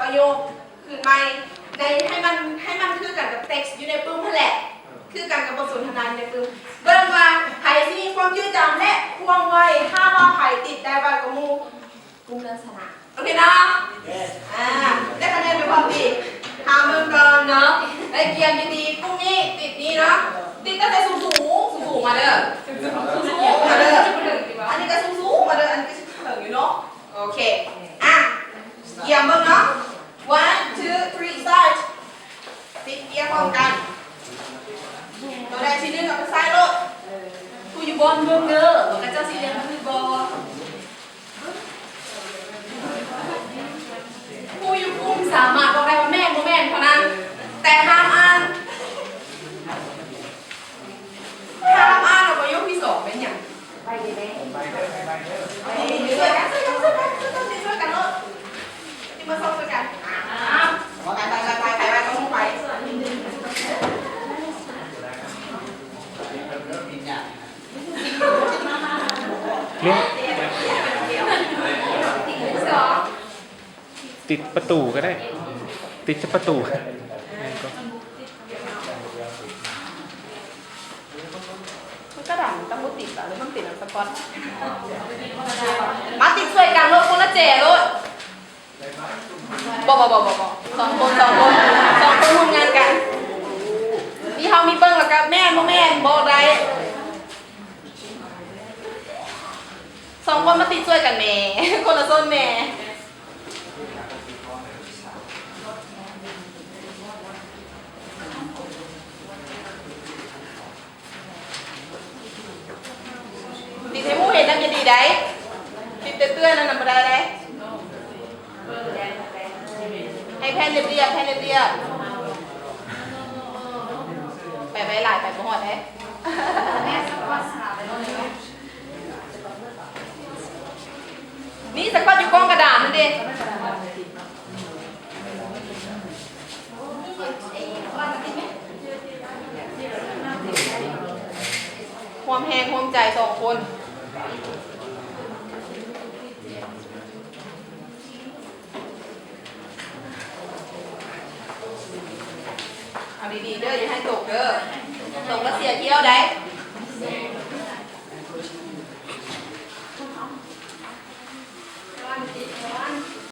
ประโยคขึ้นใหม่ในให้มันคือกันกับ text อยู่ในปึ้มนั่นแหละคือกันกับบทสนทนาในปึ้มเบิ่งว่าไผสิมีความจืดจำและความไวถ้าว่าไผติดได้ไวกว่าหมู่กลุ่มนั้นชนะโอเคนะได้คะแนนไปพร้อมดีหาเบิ่งก่อนเนาะได้เกียรติดีๆพรุ่งนี้ติดนี้เนาะติดตั้งแต่สูงมาเด้อสูงมาเด้ออันนี้ก็สูงมาเด้ออันนี้ก็ถึงอยู่เนาะโอเคเยี่ยมเบิ่งเนาะ one two three start ติดเกียร์พร้อมกันตัวใดสีเหลืองกับซ้ายรถผู้อยู่บนเบิ่งเด้อบอกกับเจ้าสีเหลืองคือบอผู้อยู่กลุ่มสามารถบอกได้ว่าแม่นบ่แม่นเท่านั้นแต่ห้ามอ่านเอาประโยคที่สองเป็นอย่างไปดีไหมช่วยกันรถที่มาซ่อมช่วยกันไปต้องไปติดประตูก็ได้ติดจะประตูกระดาษต้องมุดติดหรือต้องติดสปอนมาติดช่วยกันรถคนละเจรถบอกสองคนทำงานกันนี่เขามีเบิ้งแล้วกันแม่บอกได้สองคนมาติดช่วยกันแม่คนละโซนแม่ติดให้มูเห็นนั่นจะดีได้ติดเตื้อนั่นนำมาได้ให้แผ่นเรียบไปหลายไปบ่ฮอดได้นี่สก๊อตอยู่กล้องกระดาษนั่นดิความแหงความใจสองคนเอาดีๆเด้ออย่าให้ตกเด้อตกแล้วเสียเที่ยวได้